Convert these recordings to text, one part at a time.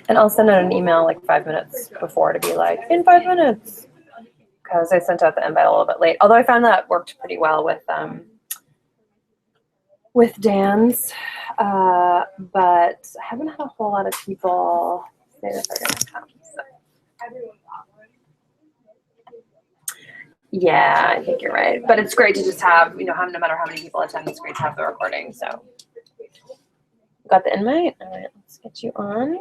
And I'll send out an email like 5 minutes before to be like, in 5 minutes. Because I sent out the invite a little bit late. Although I found that worked pretty well with Dan's. But I haven't had a whole lot of people say that they're going to come. So. Yeah, I think you're right. But it's great to just have, no matter how many people attend, it's great to have the recording. So, got the invite? All right, let's get you on.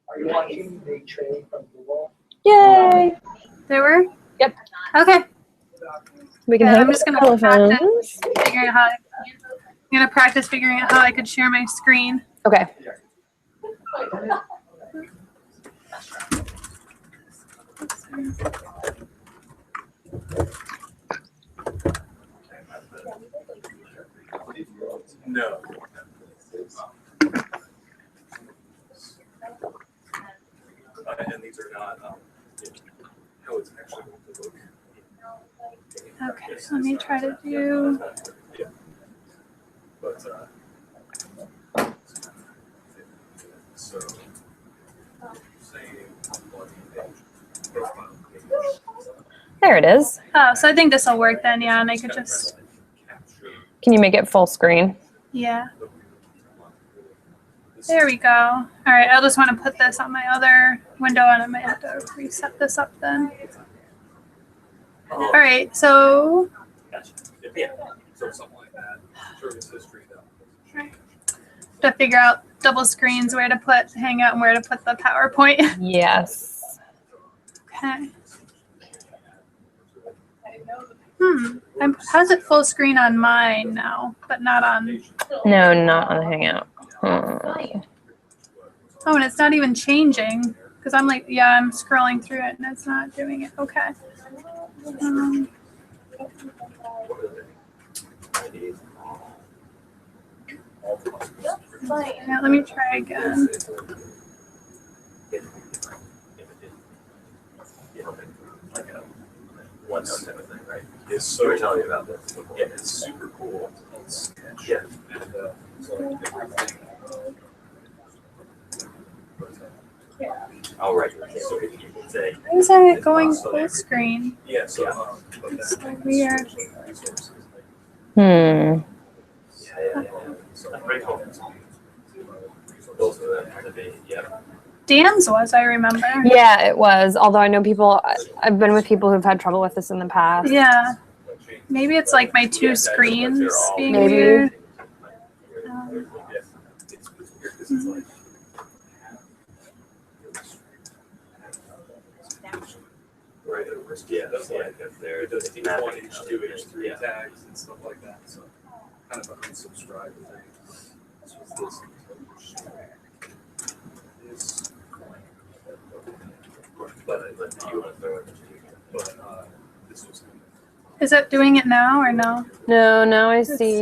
Are you watching the training from Google? Yay! There were? Yep. Okay. We can Yeah, hang I'm just gonna practice figuring out how I could share my screen. Okay. No. And these are not how it's actually going to look. Okay, so let me try to do. Yeah. But so same profile page. There it is. Oh, so I think this will work then, yeah, and I could just, Can you make it full screen? yeah. There we go. All right, I'll just want to put this on my other window and I might have to reset this up then. All right, so. Yeah. So something like that. Service history though. To figure out double screens, where to put Hangout and where to put the PowerPoint. Yes. Okay. How's it full screen on mine now, but not on? No, not on the Hangout. Hmm. Oh, and it's not even changing because I'm like, yeah, I'm scrolling through it and it's not doing it. Okay. Yeah, let me try again. One type of thing, right? It's so we're telling you about this. Yeah, it's super cool. It's, yeah, and so everything. All right. So if you can say. Why is it going full screen? Yeah, so It's so weird. Hmm. So pretty cool. Both of them have to be, yeah. Dan's was, I remember. Yeah, it was. Although I know I've been with people who've had trouble with this in the past. Yeah. Maybe it's like my two screens being Maybe. weird. right, yeah, that's like if there it does H1, H2, H3 tags and stuff like that. So kind of an unsubscribe thing. But you want to throw it, but this was. Is it doing it now or no? No, now I see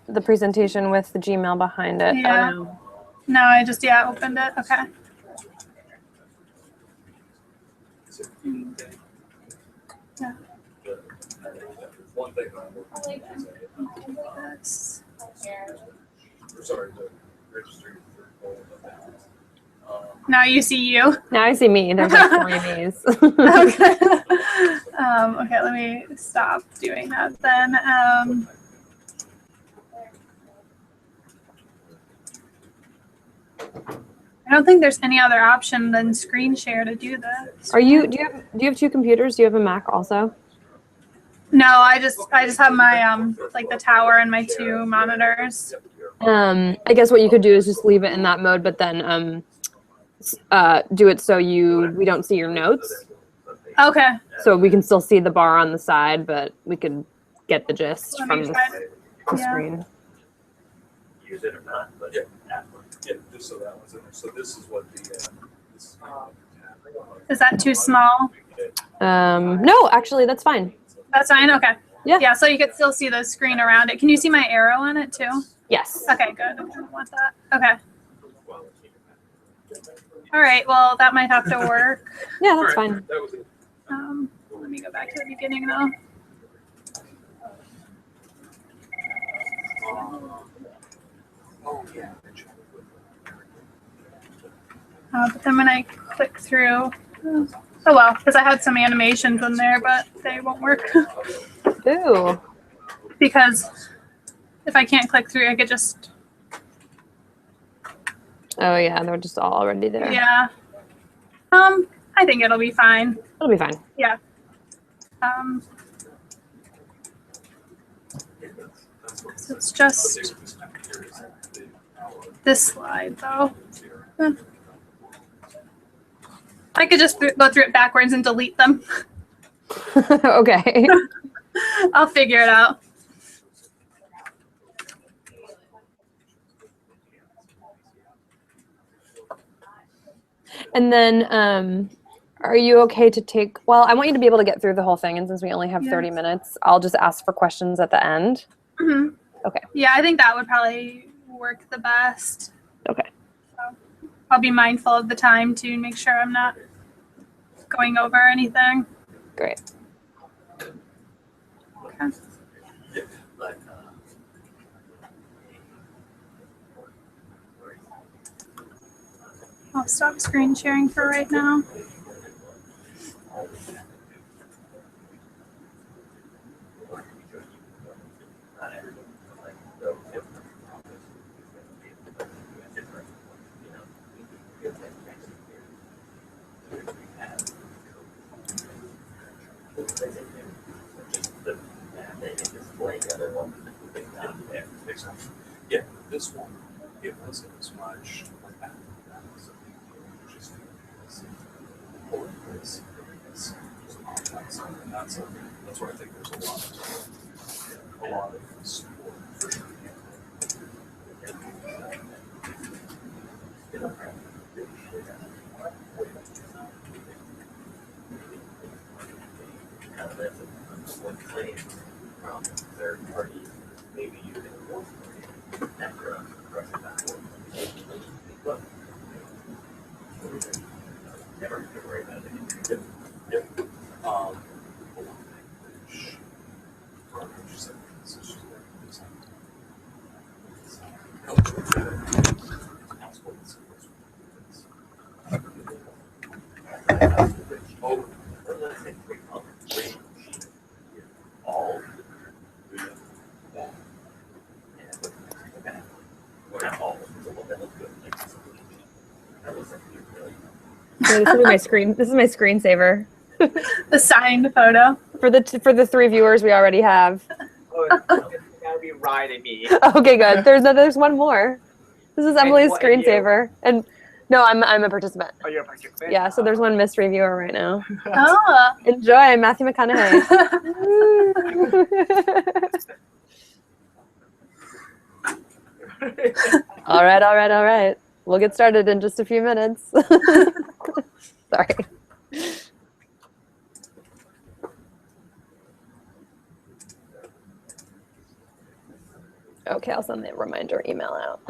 the presentation with the Gmail behind it. Yeah. Oh, no. No, I just, yeah, opened it. Okay. Yeah. One thing That's, sorry, the registry for all of that. now you see you. Now I see me. There's like 4 of these. Okay. Okay, let me stop doing that then. I don't think there's any other option than screen share to do this. Do you have 2 computers? Do you have a Mac also? No, I just have my like the tower and my 2 monitors. I guess what you could do is just leave it in that mode, but then do it so we don't see your notes. Okay. So we can still see the bar on the side, but we could get the gist Let from me the try to- yeah. screen. Use it or not, but yeah. Yeah, just so that one's in there. So this is what the this Is that too small? No, actually, that's fine. That's fine. Okay. Yeah. Yeah. So you could still see the screen around it. Can you see my arrow on it too? Yes. Okay. Good. I don't want that. Okay. All right. Well, that might have to work. Yeah, that's fine. That was it. Let me go back to the beginning though. Oh, yeah. But then when I click through, oh well, because I had some animations in there, but they won't work Ooh. because if I can't click through, I could just, Oh yeah, they're just all already there. yeah. I think it'll be fine. It'll be fine. Yeah. So it's just this slide though. I could just go through it backwards and delete them. Okay. I'll figure it out. And then, are you okay to take? Well, I want you to be able to get through the whole thing, and since we only have 30 minutes, I'll just ask for questions at the end. Mm-hmm. Okay. Yeah, I think that would probably work the best. Okay. So I'll be mindful of the time to make sure I'm not going over anything. Great. Okay. I'll stop screen sharing for right now. Yeah, this one, it wasn't as much like that. Just that's where I think there's a lot of support for sure. One claim from third party, maybe you can after rushing back. But never have to worry about it. Yep. This will be my screen. This is my screensaver The signed photo. for the 3 viewers we already have. Oh, it's gotta be riding me. Okay, good. There's one more. This is Emily's what, and you? screensaver, and no, I'm a participant. Oh, you're a participant? Yeah, so there's one mystery viewer right now. Oh. Enjoy, Matthew McConaughey. All right. We'll get started in just a few minutes. Sorry. Okay, I'll send the reminder email out.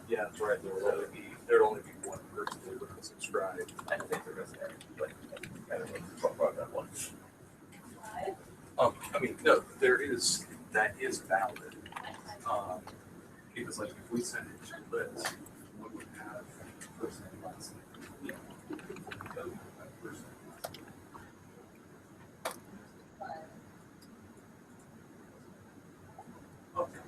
Yeah, that's right. There'd only be one person who would subscribe. I don't think the rest of it, but I don't know, talk about that one. I mean, no, that is valid. Because like if we send it to Liz, we would have first name, last name. Yeah. First name, last name. Okay.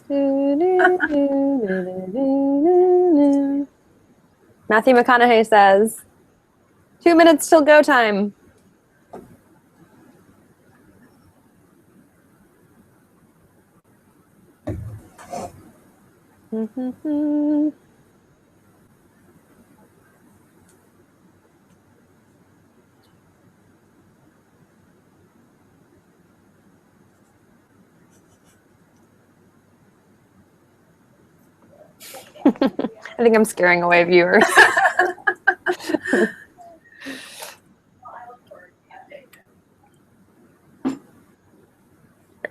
Matthew McConaughey says, 2 minutes till go time. I think I'm scaring away viewers.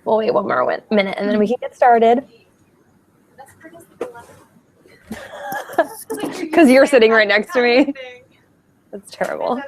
We'll wait one more minute and then we can get started. Because you're sitting right next to me. That's terrible.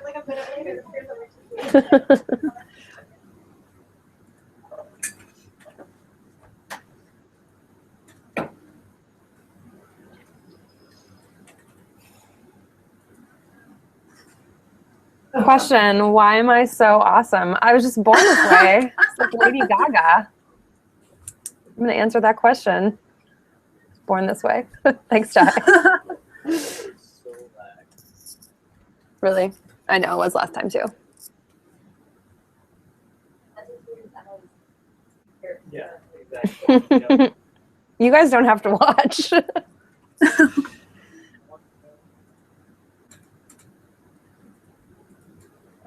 Question, why am I so awesome? I was just born this way. It's like Lady Gaga. I'm going to answer that question. Born this way. Thanks, Ty. Really? I know, it was last time too. Yeah, exactly. Yep. You guys don't have to watch. All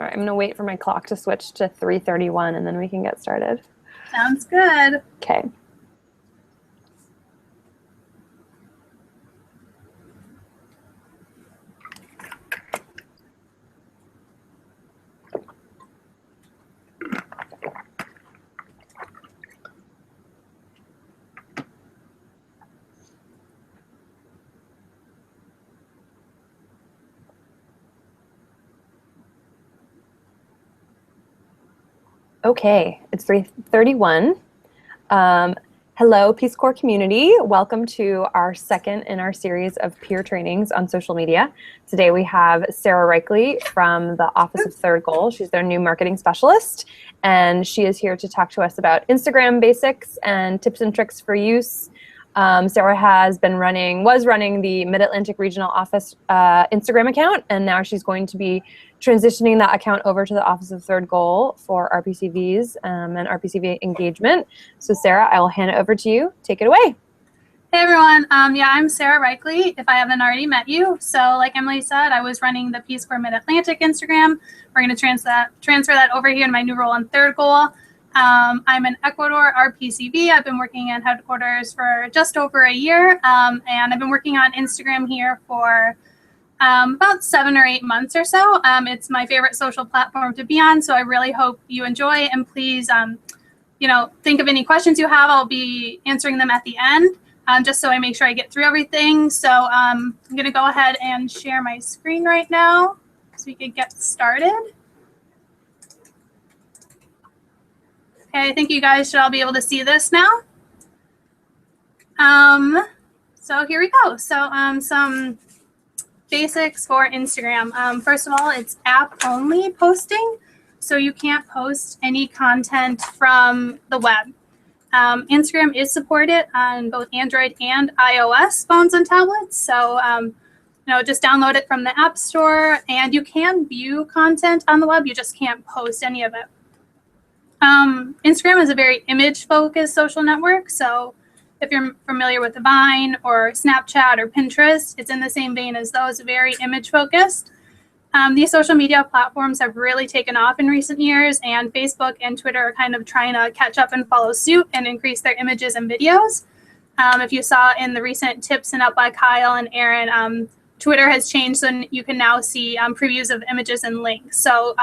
right, I'm gonna wait for my clock to switch to 3:31 and then we can get started. Sounds good. Okay. Okay, it's 3:31. Hello, Peace Corps community. Welcome to our second in our series of peer trainings on social media. Today we have Sarah Reichley from the Office of Third Goal. She's their new marketing specialist, and she is here to talk to us about Instagram basics and tips and tricks for use. Sarah was running the Mid-Atlantic Regional Office Instagram account, and now she's going to be transitioning that account over to the Office of Third Goal for RPCVs and RPCV engagement. So Sarah, I will hand it over to you. Take it away. Hey everyone, I'm Sarah Reichley, if I haven't already met you. So like Emily said, I was running the Peace Corps Mid-Atlantic Instagram. We're going to transfer that over here in my new role on Third Goal. I'm an Ecuador RPCV. I've been working at headquarters for just over a year, and I've been working on Instagram here for about 7 or 8 months or so. It's my favorite social platform to be on, so I really hope you enjoy, and please, think of any questions you have. I'll be answering them at the end, just so I make sure I get through everything. So I'm going to go ahead and share my screen right now so we can get started. Okay, I think you guys should all be able to see this now. So here we go. So some basics for Instagram. First of all, it's app-only posting, so you can't post any content from the web. Instagram is supported on both Android and iOS phones and tablets, so just download it from the App Store, and you can view content on the web, you just can't post any of it. Instagram is a very image-focused social network, so if you're familiar with Vine or Snapchat or Pinterest, it's in the same vein as those, very image-focused. These social media platforms have really taken off in recent years, and Facebook and Twitter are kind of trying to catch up and follow suit and increase their images and videos. If you saw in the recent tips sent out by Kyle and Aaron, Twitter has changed, and you can now see previews of images and links. So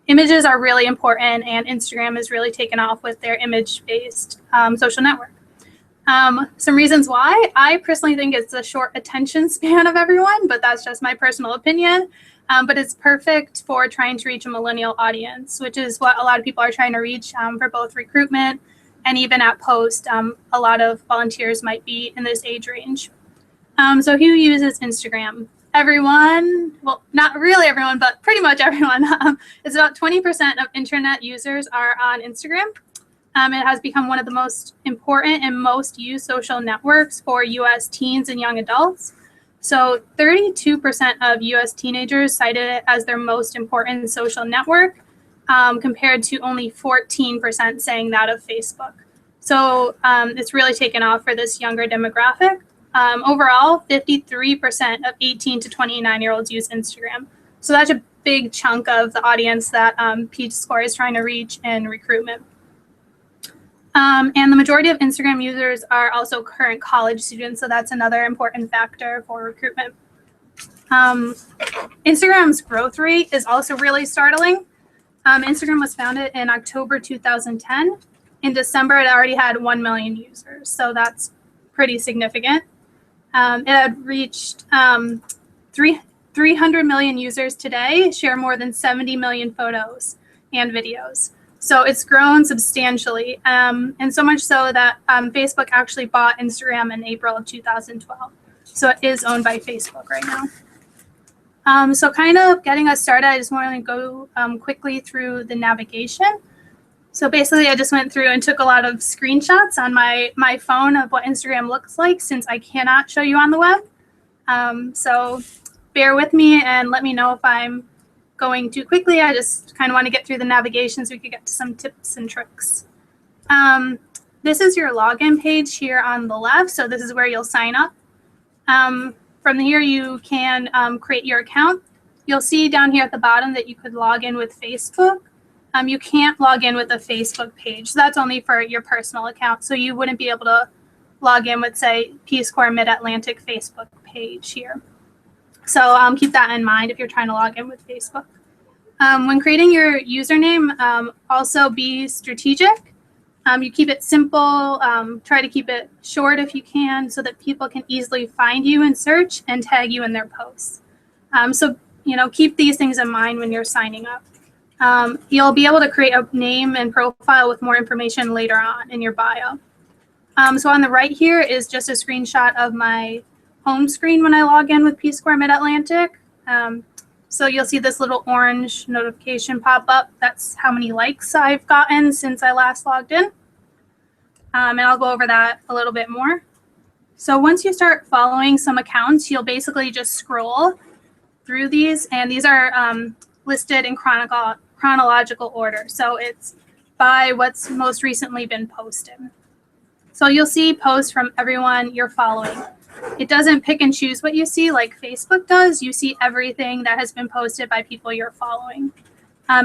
images are really important, and Instagram has really taken off with their image-based social network. Some reasons why. I personally think it's the short attention span of everyone, but that's just my personal opinion. But it's perfect for trying to reach a millennial audience, which is what a lot of people are trying to reach for both recruitment and even at Post. A lot of volunteers might be in this age range. So who uses Instagram? Everyone, well, not really everyone, but pretty much everyone. It's about 20% of internet users are on Instagram. It has become one of the most important and most used social networks for U.S. teens and young adults. So 32% of U.S. teenagers cited it as their most important social network, compared to only 14% saying that of Facebook. So it's really taken off for this younger demographic. Overall, 53% of 18 to 29-year-olds use Instagram. So that's a big chunk of the audience that Peace Corps is trying to reach in recruitment. And the majority of Instagram users are also current college students, so that's another important factor for recruitment. Instagram's growth rate is also really startling. Instagram was founded in October 2010. In December, it already had 1 million users, so that's pretty significant. It had reached 300 million users today, share more than 70 million photos and videos. So it's grown substantially, and so much so that Facebook actually bought Instagram in April of 2012. So it is owned by Facebook right now. So kind of getting us started, I just want to go quickly through the navigation. So basically, I just went through and took a lot of screenshots on my phone of what Instagram looks like, since I cannot show you on the web. So bear with me and let me know if I'm going too quickly. I just kind of want to get through the navigation so we could get to some tips and tricks. This is your login page here on the left. So this is where you'll sign up. From here, you can create your account. You'll see down here at the bottom that you could log in with Facebook. You can't log in with a Facebook page. So that's only for your personal account. So you wouldn't be able to log in with, say, Peace Corps Mid-Atlantic Facebook page here. So keep that in mind if you're trying to log in with Facebook. When creating your username, also be strategic. You keep it simple, try to keep it short if you can, so that people can easily find you in search and tag you in their posts. So, keep these things in mind when you're signing up. You'll be able to create a name and profile with more information later on in your bio. So on the right here is just a screenshot of my home screen when I log in with Peace Corps Mid-Atlantic. So you'll see this little orange notification pop up. That's how many likes I've gotten since I last logged in. And I'll go over that a little bit more. So once you start following some accounts, you'll basically just scroll through these, and these are listed in chronological order. So it's by what's most recently been posted. So you'll see posts from everyone you're following. It doesn't pick and choose what you see like Facebook does. You see everything that has been posted by people you're following.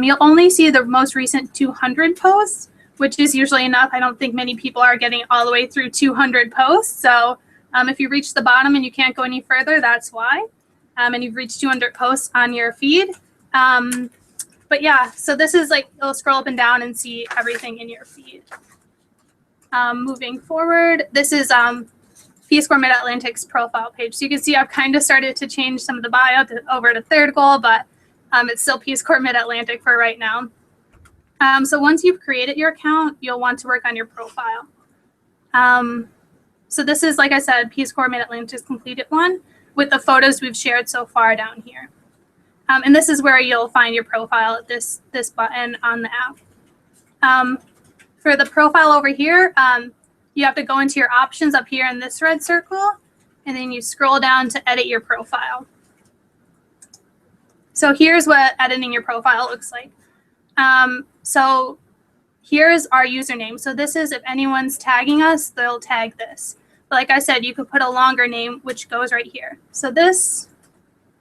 You'll only see the most recent 200 posts, which is usually enough. I don't think many people are getting all the way through 200 posts. So if you reach the bottom and you can't go any further, that's why. And you've reached 200 posts on your feed. But yeah, so this is like, you'll scroll up and down and see everything in your feed. Moving forward, this is Peace Corps Mid-Atlantic's profile page. So you can see I've kind of started to change some of the bio over to Third Goal, but it's still Peace Corps Mid-Atlantic for right now. So once you've created your account, you'll want to work on your profile. So this is, like I said, Peace Corps Mid-Atlantic's completed one with the photos we've shared so far down here. And this is where you'll find your profile at this button on the app. For the profile over here, you have to go into your options up here in this red circle, and then you scroll down to edit your profile. So here's what editing your profile looks like. So here's our username. So this is, if anyone's tagging us, they'll tag this. But like I said, you could put a longer name, which goes right here. So this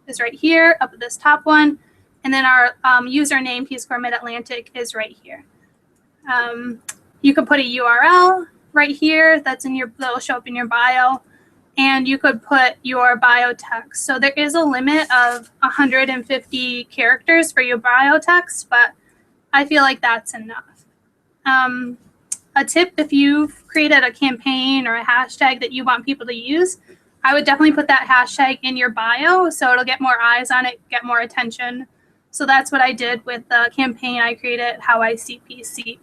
is right here, up at this top one. And then our username, Peace Corps Mid-Atlantic, is right here. You could put a URL right here that'll show up in your bio, and you could put your bio text. So there is a limit of 150 characters for your bio text, but I feel like that's enough. A tip, if you've created a campaign or a hashtag that you want people to use, I would definitely put that hashtag in your bio so it'll get more eyes on it, get more attention. So that's what I did with the campaign I created, How I See PC.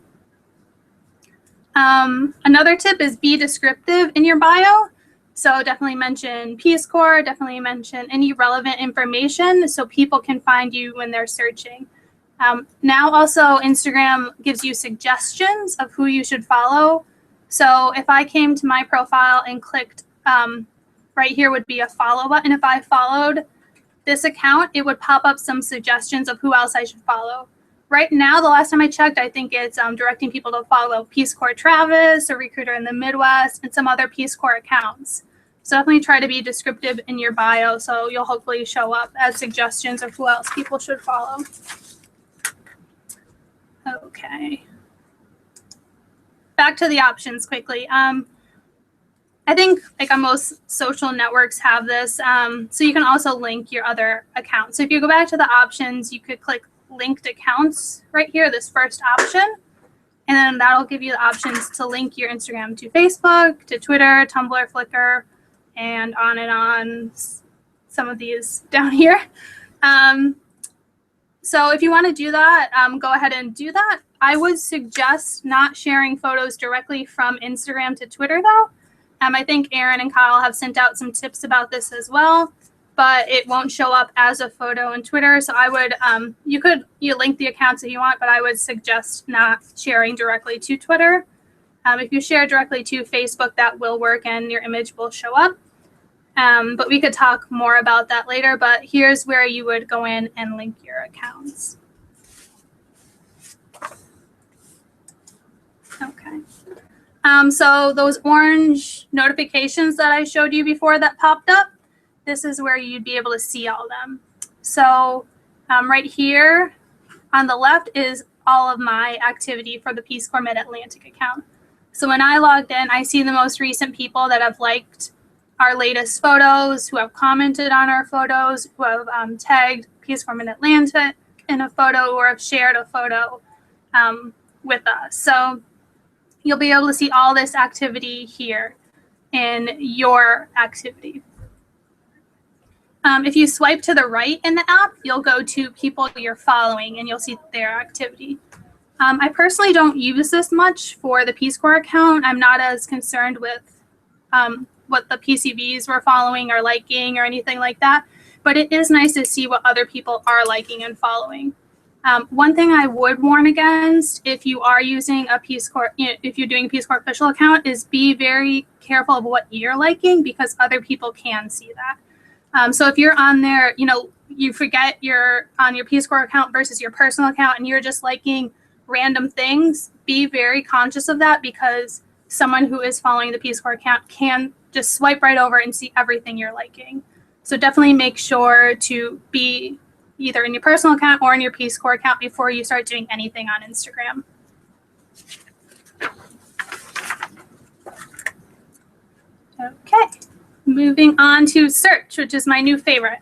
Another tip is be descriptive in your bio. So definitely mention Peace Corps, definitely mention any relevant information so people can find you when they're searching. Now also Instagram gives you suggestions of who you should follow. So if I came to my profile and clicked, right here would be a follow button. If I followed this account, it would pop up some suggestions of who else I should follow. Right now, the last time I checked, I think it's directing people to follow Peace Corps Travis, a recruiter in the Midwest, and some other Peace Corps accounts. So definitely try to be descriptive in your bio so you'll hopefully show up as suggestions of who else people should follow. Okay. Back to the options quickly. I think like on most social networks have this. So you can also link your other accounts. So if you go back to the options, you could click linked accounts right here, this first option. And then that'll give you the options to link your Instagram to Facebook, to Twitter, Tumblr, Flickr, and on some of these down here. So if you want to do that, go ahead and do that. I would suggest not sharing photos directly from Instagram to Twitter though. I think Aaron and Kyle have sent out some tips about this as well, but it won't show up as a photo on Twitter. So I would, you link the accounts if you want, but I would suggest not sharing directly to Twitter. If you share directly to Facebook, that will work and your image will show up. But we could talk more about that later, but here's where you would go in and link your accounts. Okay. So those orange notifications that I showed you before that popped up, this is where you'd be able to see all of them. So right here on the left is all of my activity for the Peace Corps Mid-Atlantic account. So when I logged in, I see the most recent people that have liked our latest photos, who have commented on our photos, who have tagged Peace Corps Mid-Atlantic in a photo or have shared a photo with us. So you'll be able to see all this activity here in your activity. If you swipe to the right in the app, you'll go to people you're following and you'll see their activity. I personally don't use this much for the Peace Corps account. I'm not as concerned with what the PCVs we're following or liking or anything like that, but it is nice to see what other people are liking and following. One thing I would warn against if you are using a Peace Corps, if you're doing a Peace Corps official account, is be very careful of what you're liking because other people can see that. So if you're on there, you forget you're on your Peace Corps account versus your personal account and you're just liking random things, be very conscious of that because someone who is following the Peace Corps account can just swipe right over and see everything you're liking. So definitely make sure to be either in your personal account or in your Peace Corps account before you start doing anything on Instagram. Okay, moving on to search, which is my new favorite.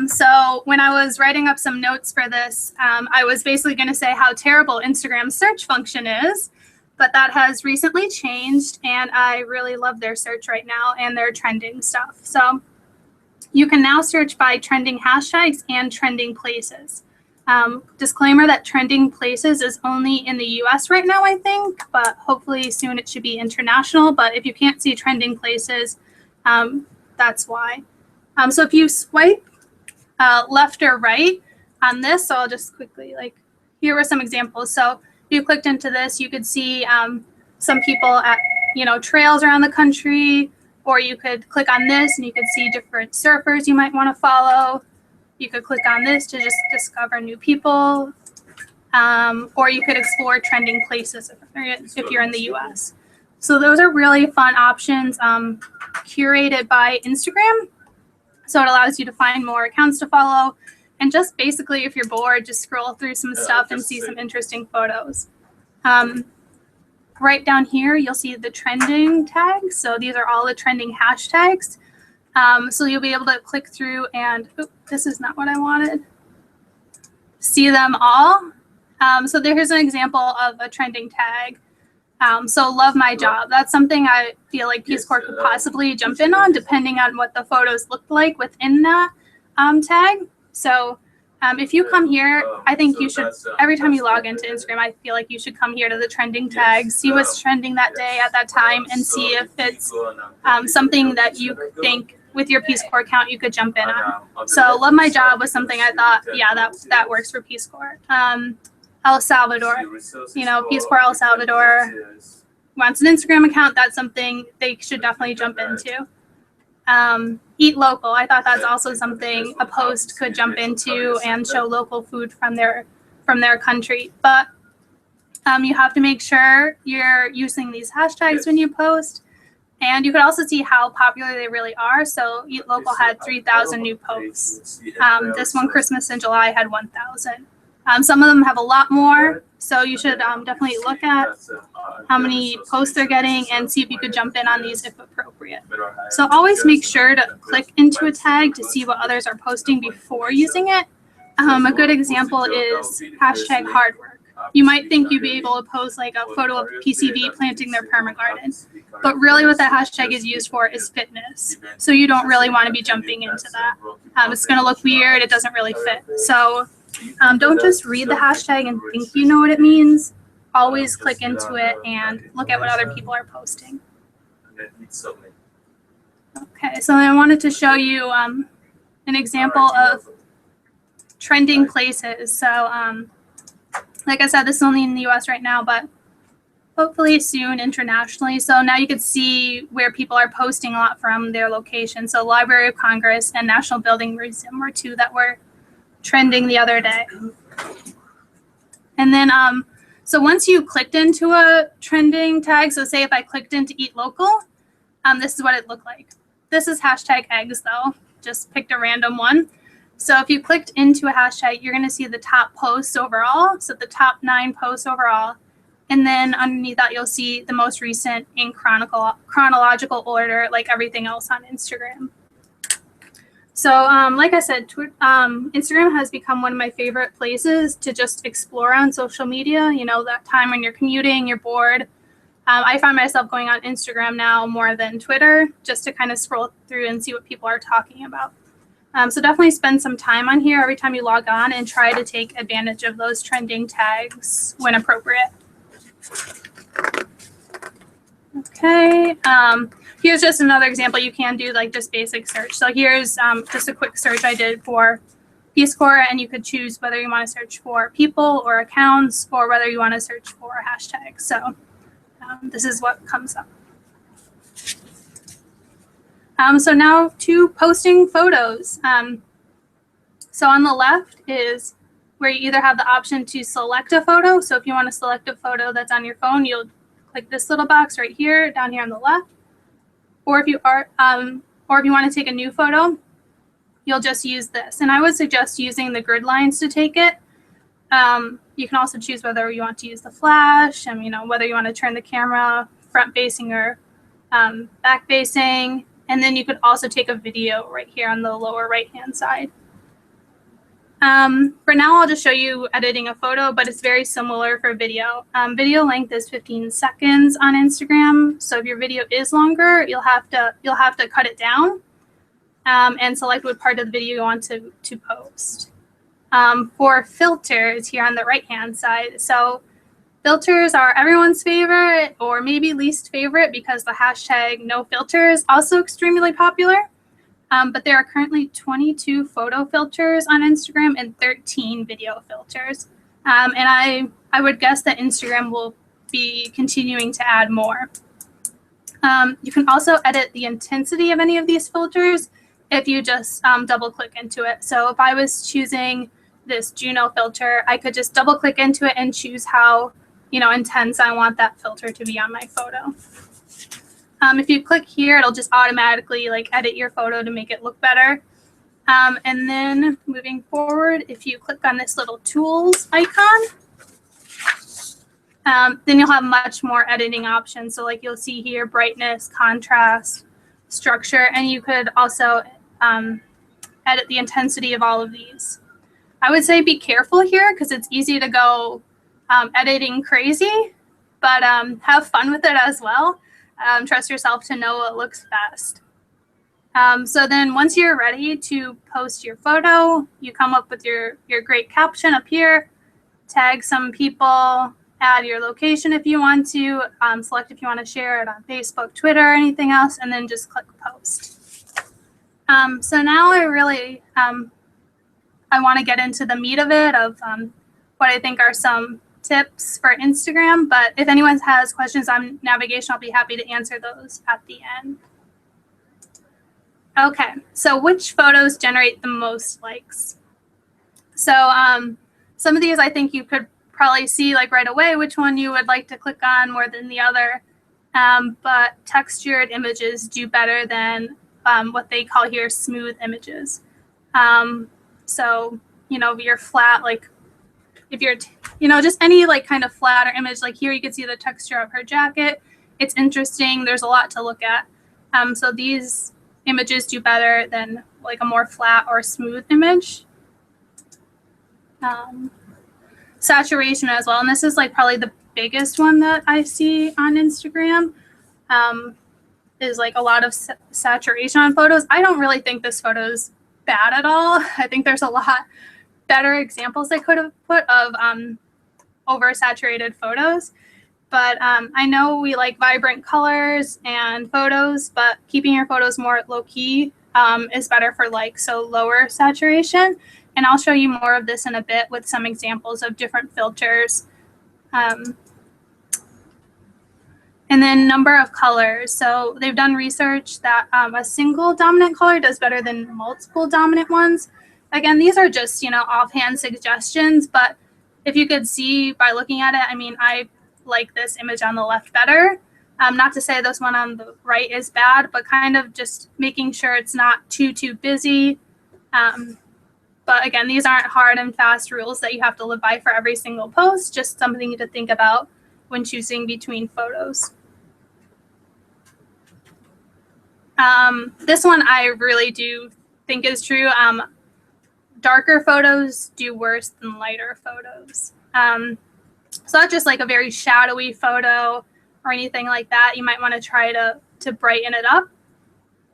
So when I was writing up some notes for this, I was basically going to say how terrible Instagram's search function is, but that has recently changed and I really love their search right now and their trending stuff. So you can now search by trending hashtags and trending places. Disclaimer that trending places is only in the US right now, I think, but hopefully soon it should be international. But if you can't see trending places, that's why. So if you swipe left or right on this, so I'll just quickly, here were some examples. So if you clicked into this, you could see some people at, trails around the country, or you could click on this and you could see different surfers you might want to follow. You could click on this to just discover new people, or you could explore trending places if you're in the US. So those are really fun options curated by Instagram. So it allows you to find more accounts to follow. And just basically, if you're bored, just scroll through some stuff and see some interesting photos. Right down here, you'll see the trending tags. So these are all the trending hashtags. So you'll be able to click through and, this is not what I wanted, see them all. So here's an example of a trending tag. So love my job. That's something I feel like Peace Corps could possibly jump in on depending on what the photos look like within that tag. So if you come here, I think you should, every time you log into Instagram, I feel like you should come here to the trending tags, see what's trending that day at that time, and see if it's something that you think with your Peace Corps account you could jump in on. So Love My Job was something I thought, yeah, that works for Peace Corps. El Salvador, Peace Corps El Salvador wants an Instagram account. That's something they should definitely jump into. Eat Local, I thought that's also something a post could jump into and show local food from their country. But you have to make sure you're using these hashtags when you post. And you could also see how popular they really are. So Eat Local had 3,000 new posts. This one, Christmas in July, had 1,000. Some of them have a lot more. So you should definitely look at how many posts they're getting and see if you could jump in on these if appropriate. So always make sure to click into a tag to see what others are posting before using it. A good example is hashtag hard work. You might think you'd be able to post like a photo of PCV planting their permagarden, but really what that hashtag is used for is fitness. So you don't really want to be jumping into that. It's going to look weird. It doesn't really fit. So don't just read the hashtag and think you know what it means. Always click into it and look at what other people are posting. Okay, so I wanted to show you an example of trending places. So like I said, this is only in the US right now, but hopefully soon internationally. So now you can see where people are posting a lot from their location. So Library of Congress and National Building Museum were two that were trending the other day. And then, so once you clicked into a trending tag, so say if I clicked into Eat Local, this is what it looked like. This is hashtag eggs though, just picked a random one. So if you clicked into a hashtag, you're going to see the top posts overall. So the top 9 posts overall. And then underneath that, you'll see the most recent in chronological order, like everything else on Instagram. So like I said, Instagram has become one of my favorite places to just explore on social media. You know, that time when you're commuting, you're bored. I find myself going on Instagram now more than Twitter just to kind of scroll through and see what people are talking about. So definitely spend some time on here every time you log on and try to take advantage of those trending tags when appropriate. Okay, here's just another example. You can do like just basic search. So here's just a quick search I did for Peace Corps, and you could choose whether you want to search for people or accounts or whether you want to search for hashtags. So this is what comes up. So now to posting photos. So on the left is where you either have the option to select a photo. So if you want to select a photo that's on your phone, you'll click this little box right here, down here on the left. Or if you want to take a new photo, you'll just use this. And I would suggest using the grid lines to take it. You can also choose whether you want to use the flash and whether you want to turn the camera front facing or back facing. And then you could also take a video right here on the lower right-hand side. For now, I'll just show you editing a photo, but it's very similar for video. Video length is 15 seconds on Instagram. So if your video is longer, you'll have to cut it down and select what part of the video you want to post. For filters here on the right-hand side. So filters are everyone's favorite or maybe least favorite because the hashtag no filter is also extremely popular. But there are currently 22 photo filters on Instagram and 13 video filters. And I would guess that Instagram will be continuing to add more. You can also edit the intensity of any of these filters if you just double click into it. So if I was choosing this Juno filter, I could just double click into it and choose how intense I want that filter to be on my photo. If you click here, it'll just automatically edit your photo to make it look better. And then moving forward, if you click on this little tools icon, then you'll have much more editing options. So you'll see here, brightness, contrast, structure, and you could also edit the intensity of all of these. I would say be careful here because it's easy to go editing crazy, but have fun with it as well. Trust yourself to know what looks best. So then once you're ready to post your photo, you come up with your great caption up here, tag some people, add your location if you want to, select if you want to share it on Facebook, Twitter, or anything else, and then just click post. So now I really, I want to get into the meat of it, of what I think are some tips for Instagram. But if anyone has questions on navigation, I'll be happy to answer those at the end. Okay, so which photos generate the most likes? So some of these I think you could probably see like right away which one you would like to click on more than the other. But textured images do better than what they call here smooth images. So, you know, your flat, like if you're, you know, just any like kind of flatter image, like here you can see the texture of her jacket. It's interesting. There's a lot to look at. So these images do better than like a more flat or smooth image. Saturation as well. And this is like probably the biggest one that I see on Instagram. Is like a lot of saturation on photos. I don't really think this photo is bad at all. I think there's a lot better examples I could have put of oversaturated photos. But I know we like vibrant colors and photos, but keeping your photos more low-key is better for likes, so lower saturation. And I'll show you more of this in a bit with some examples of different filters. And then number of colors. So they've done research that a single dominant color does better than multiple dominant ones. Again, these are just, you know, offhand suggestions, but if you could see by looking at it, I mean, I like this image on the left better. Not to say this one on the right is bad, but kind of just making sure it's not too busy. But again, these aren't hard and fast rules that you have to live by for every single post, just something to think about when choosing between photos. This one I really do think is true. Darker photos do worse than lighter photos. So not just like a very shadowy photo or anything like that. You might want to try to brighten it up.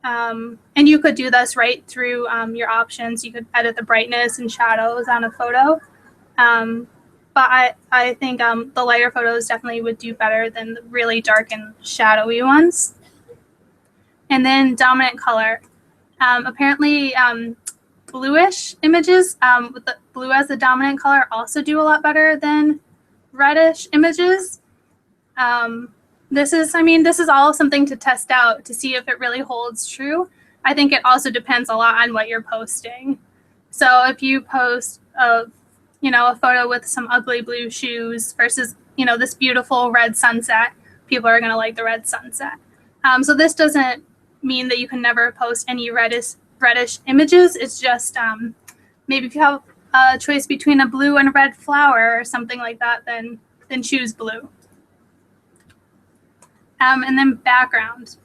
And you could do this right through your options. You could edit the brightness and shadows on a photo. But I think the lighter photos definitely would do better than the really dark and shadowy ones. And then dominant color. Apparently, bluish images with the blue as the dominant color also do a lot better than reddish images. This is all something to test out to see if it really holds true. I think it also depends a lot on what you're posting. So if you post a photo with some ugly blue shoes versus, you know, this beautiful red sunset, people are going to like the red sunset. So this doesn't mean that you can never post any reddish images. It's just maybe if you have a choice between a blue and a red flower or something like that, then choose blue. And then background.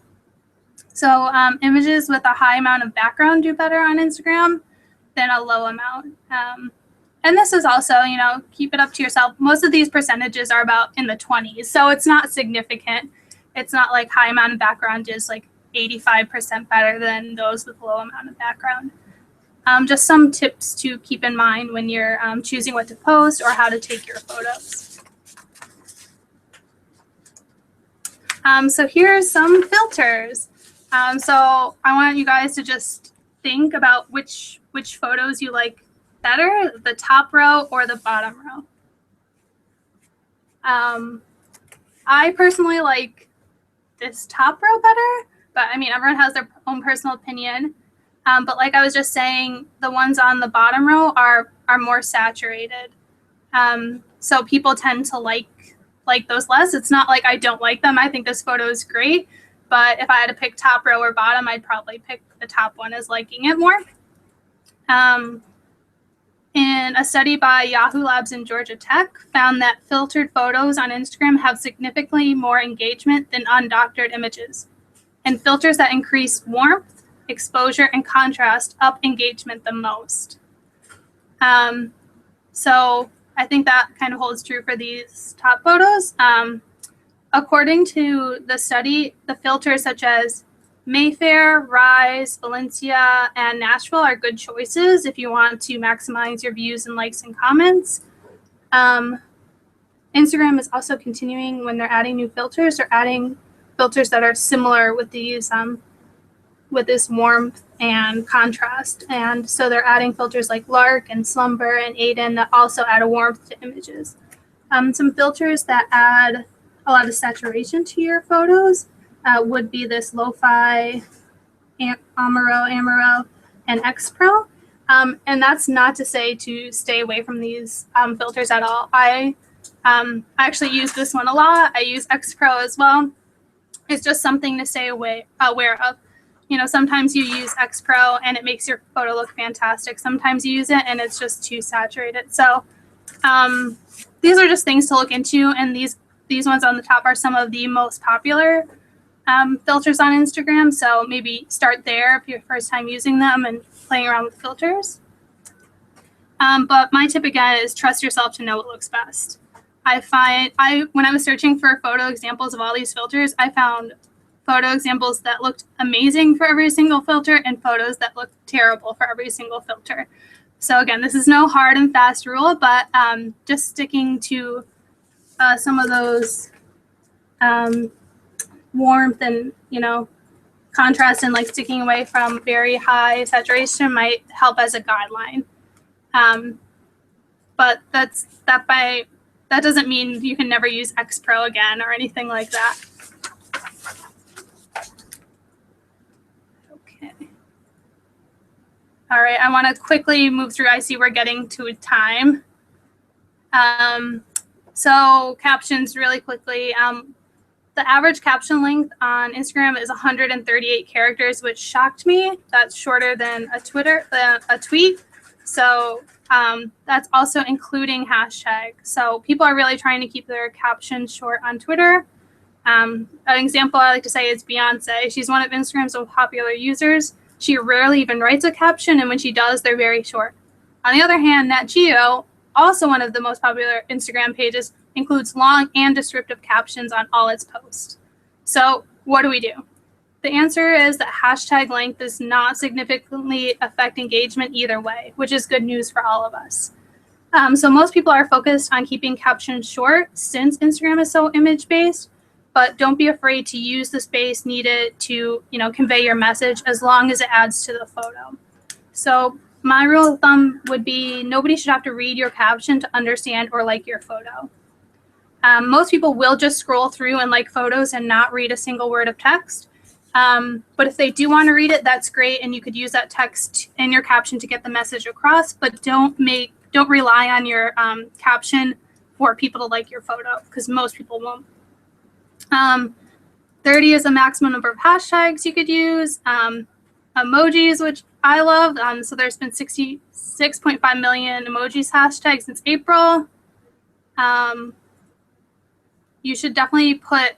So images with a high amount of background do better on Instagram than a low amount. And this is also, you know, keep it up to yourself. Most of these percentages are about in the 20s, so it's not significant. It's not like high amount of background is like 85% better than those with low amount of background. Just some tips to keep in mind when you're choosing what to post or how to take your photos. So here are some filters. So I want you guys to just think about which photos you like better, the top row or the bottom row. I personally like this top row better, but I mean, everyone has their own personal opinion. But like I was just saying, the ones on the bottom row are more saturated. So people tend to like those less. It's not like I don't like them. I think this photo is great, but if I had to pick top row or bottom, I'd probably pick the top one as liking it more. In a study by Yahoo Labs and Georgia Tech found that filtered photos on Instagram have significantly more engagement than undoctored images. And filters that increase warmth, exposure, and contrast up engagement the most. So I think that kind of holds true for these top photos. According to the study, the filters such as Mayfair, Rise, Valencia, and Nashville are good choices if you want to maximize your views and likes and comments. Instagram is also continuing when they're adding new filters or adding filters that are similar with these with this warmth and contrast. And so they're adding filters like Lark and Slumber and Aiden that also add a warmth to images. Some filters that add a lot of saturation to your photos would be this Lo-Fi, Amaro, and X Pro. And that's not to say to stay away from these filters at all. I actually use this one a lot. I use X Pro as well. It's just something to stay aware of. You know, sometimes you use X Pro and it makes your photo look fantastic. Sometimes you use it and it's just too saturated. So these are just things to look into. And these ones on the top are some of the most popular filters on Instagram. So maybe start there if you're first time using them and playing around with filters. But my tip again is trust yourself to know what looks best. When I was searching for photo examples of all these filters, I found photo examples that looked amazing for every single filter and photos that looked terrible for every single filter. So again, this is no hard and fast rule, but just sticking to some of those warmth and, you know, contrast and like sticking away from very high saturation might help as a guideline. But that doesn't mean you can never use X Pro again or anything like that. Okay. All right, I want to quickly move through. I see we're getting to a time. So captions really quickly. The average caption length on Instagram is 138 characters, which shocked me. That's shorter than a tweet. So that's also including hashtag. So people are really trying to keep their captions short on Twitter. An example I like to say is Beyonce. She's one of Instagram's most popular users. She rarely even writes a caption, and when she does, they're very short. On the other hand, Nat Geo, also one of the most popular Instagram pages, includes long and descriptive captions on all its posts. So what do we do? The answer is that hashtag length does not significantly affect engagement either way, which is good news for all of us. So most people are focused on keeping captions short since Instagram is so image-based, but don't be afraid to use the space needed to, you know, convey your message as long as it adds to the photo. So my rule of thumb would be nobody should have to read your caption to understand or like your photo. Most people will just scroll through and like photos and not read a single word of text. But if they do want to read it, that's great. And you could use that text in your caption to get the message across, but don't rely on your caption for people to like your photo, because most people won't. 30 is the maximum number of hashtags you could use. Emojis, which I love. So there's been 66.5 million emojis hashtags since April. You should definitely put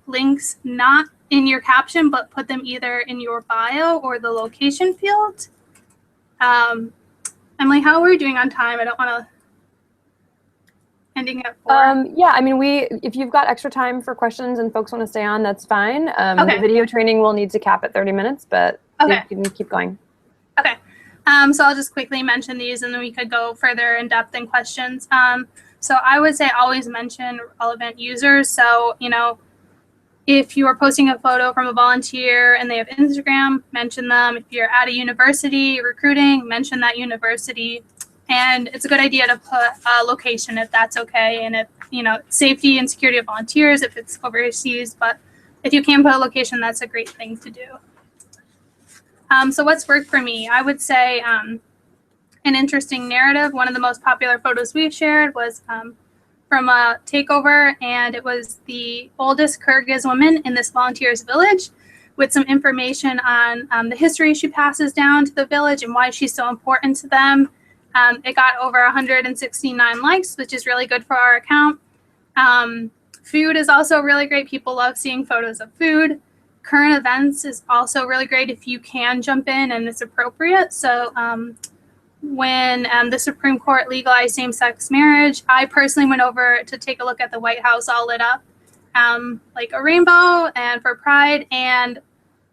links not in your caption, but put them either in your bio or the location field. Emily, how are we doing on time? I don't want to ending at 4. Yeah, I mean, if you've got extra time for questions and folks want to stay on, that's fine. Okay. The video training will need to cap at 30 minutes, but okay, you can keep going. Okay. So I'll just quickly mention these and then we could go further in depth in questions. So I would say always mention relevant users. So, you know, if you are posting a photo from a volunteer and they have Instagram, mention them. If you're at a university recruiting, mention that university. And it's a good idea to put a location if that's okay. And if, you know, safety and security of volunteers, if it's overseas, but if you can put a location, that's a great thing to do. So what's worked for me? I would say an interesting narrative. One of the most popular photos we've shared was from a takeover, and it was the oldest Kyrgyz woman in this volunteers village with some information on the history she passes down to the village and why she's so important to them. It got over 169 likes, which is really good for our account. Food is also really great. People love seeing photos of food. Current events is also really great if you can jump in and it's appropriate. So when the Supreme Court legalized same-sex marriage, I personally went over to take a look at the White House all lit up like a rainbow and for Pride. And,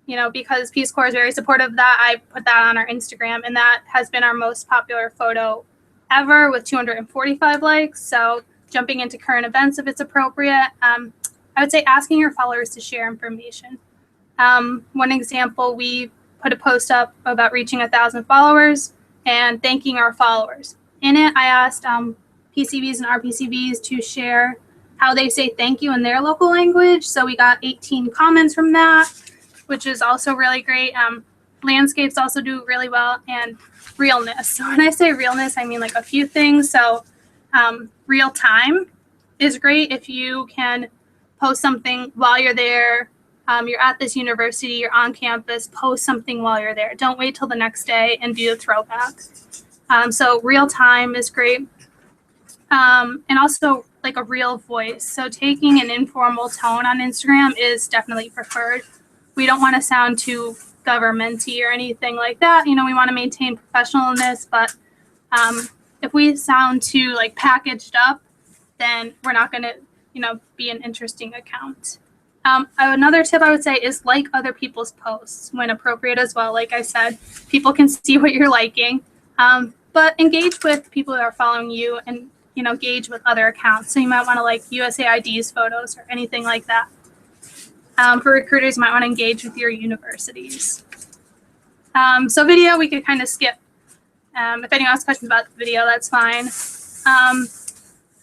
you know, because Peace Corps is very supportive of that, I put that on our Instagram, and that has been our most popular photo ever with 245 likes. So jumping into current events if it's appropriate. I would say asking your followers to share information. One example, we put a post up about reaching 1,000 followers and thanking our followers. In it, I asked PCVs and RPCVs to share how they say thank you in their local language. So we got 18 comments from that, which is also really great. Landscapes also do really well, and realness. So when I say realness, I mean like a few things. So real time is great if you can post something while you're there. You're at this university, you're on campus, post something while you're there. Don't wait till the next day and do a throwback. So real time is great. And also like a real voice. So taking an informal tone on Instagram is definitely preferred. We don't want to sound too governmenty or anything like that. You know, we want to maintain professionalness, but if we sound too like packaged up, then we're not going to, you know, be an interesting account. Another tip I would say is like other people's posts when appropriate as well. Like I said, people can see what you're liking, but engage with people that are following you and, you know, gauge with other accounts. So you might want to like USAID's photos or anything like that. For recruiters, you might want to engage with your universities. So video, we could kind of skip. If anyone has questions about the video, that's fine.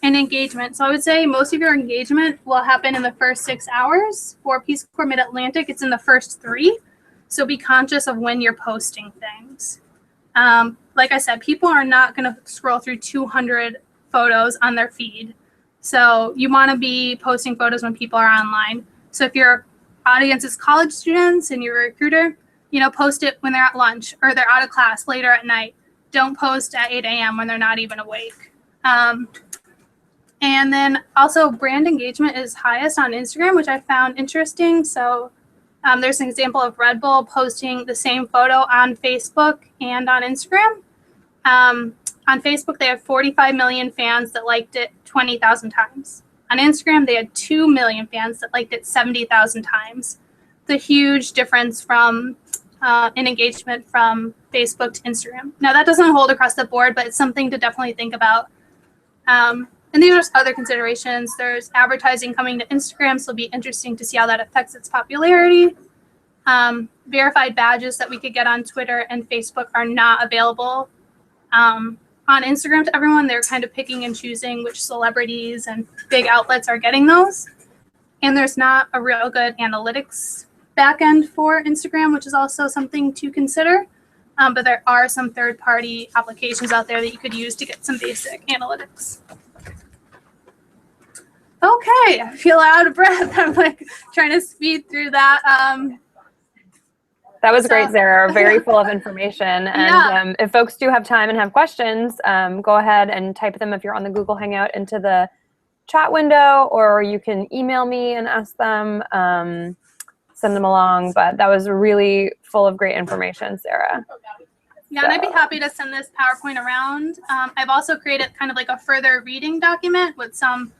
And engagement. So I would say most of your engagement will happen in the first 6 hours. For Peace Corps Mid-Atlantic, it's in the first 3. So be conscious of when you're posting things. Like I said, people are not going to scroll through 200 photos on their feed. So you want to be posting photos when people are online. So if your audience is college students and you're a recruiter, you know, post it when they're at lunch or they're out of class later at night. Don't post at 8 a.m. when they're not even awake. And then also brand engagement is highest on Instagram, which I found interesting. So there's an example of Red Bull posting the same photo on Facebook and on Instagram. On Facebook, they have 45 million fans that liked it 20,000 times. On Instagram, they had 2 million fans that liked it 70,000 times. The huge difference from in engagement from Facebook to Instagram. Now, that doesn't hold across the board, but it's something to definitely think about. And these are other considerations. There's advertising coming to Instagram, so it'll be interesting to see how that affects its popularity. Verified badges that we could get on Twitter and Facebook are not available on Instagram to everyone. They're kind of picking and choosing which celebrities and big outlets are getting those. And there's not a real good analytics backend for Instagram, which is also something to consider. But there are some third-party applications out there that you could use to get some basic analytics. Okay, I feel out of breath. I'm like trying to speed through that. That was great, Sarah. Very full of information. And if folks do have time and have questions, go ahead and type them if you're on the Google Hangout into the chat window, or you can email me and ask them, send them along. But that was really full of great information, Sarah. Yeah, and I'd be happy to send this PowerPoint around. I've also created kind of like a further reading document with some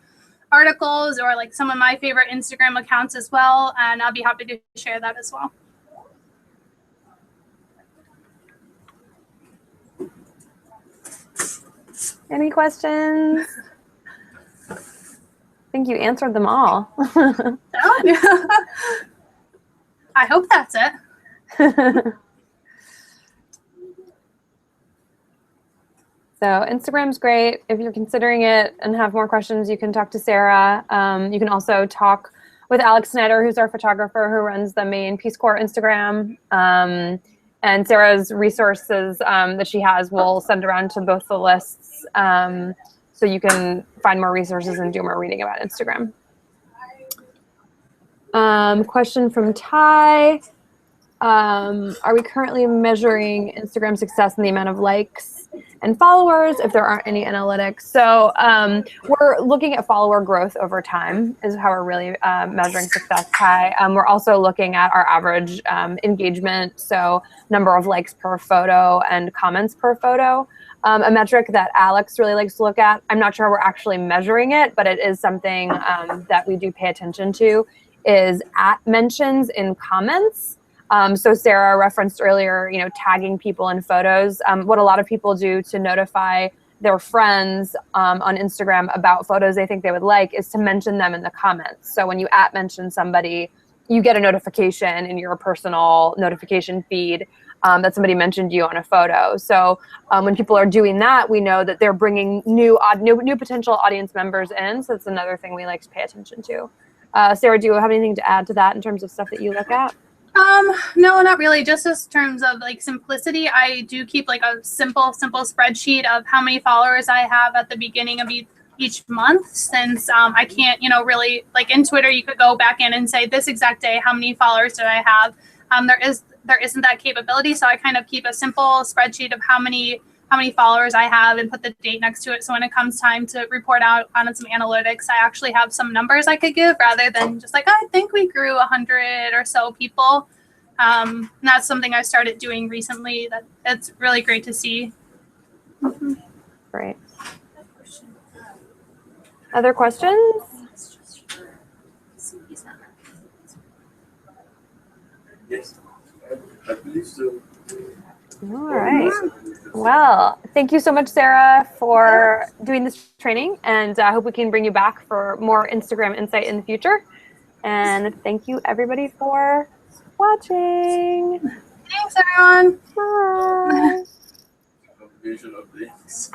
articles or like some of my favorite Instagram accounts as well, and I'll be happy to share that as well. Any questions? I think you answered them all. I hope that's it. So Instagram's great. If you're considering it and have more questions, you can talk to Sarah. You can also talk with Alex Snyder, who's our photographer who runs the main Peace Corps Instagram. And Sarah's resources that she has will send around to both the lists, so you can find more resources and do more reading about Instagram. Question from Ty. Are we currently measuring Instagram success in the amount of likes and followers if there aren't any analytics? So we're looking at follower growth over time is how we're really measuring success, Ty. We're also looking at our average engagement, so number of likes per photo and comments per photo. A metric that Alex really likes to look at, I'm not sure we're actually measuring it, but it is something that we do pay attention to, is @mentions in comments. So Sarah referenced earlier, you know, tagging people in photos. What a lot of people do to notify their friends on Instagram about photos they think they would like is to mention them in the comments. So when you @mention somebody, you get a notification in your personal notification feed that somebody mentioned you on a photo. So when people are doing that, we know that they're bringing new potential audience members in. So that's another thing we like to pay attention to. Sarah, do you have anything to add to that in terms of stuff that you look at? No, not really. Just in terms of like simplicity, I do keep like a simple spreadsheet of how many followers I have at the beginning of each month, since I can't, really, like in Twitter, you could go back in and say this exact day, how many followers did I have? There isn't that capability. So I kind of keep a simple spreadsheet of how many followers I have and put the date next to it. So when it comes time to report out on some analytics, I actually have some numbers I could give rather than just like, I think we grew 100 or so people. And that's something I started doing recently. That it's really great to see. Mm-hmm. Great. Other questions? Yes, I believe so. All right. Well, thank you so much, Sarah, for doing this training, and I hope we can bring you back for more Instagram insight in the future. And thank you, everybody, for watching. Thanks, everyone. Bye. Vision updates.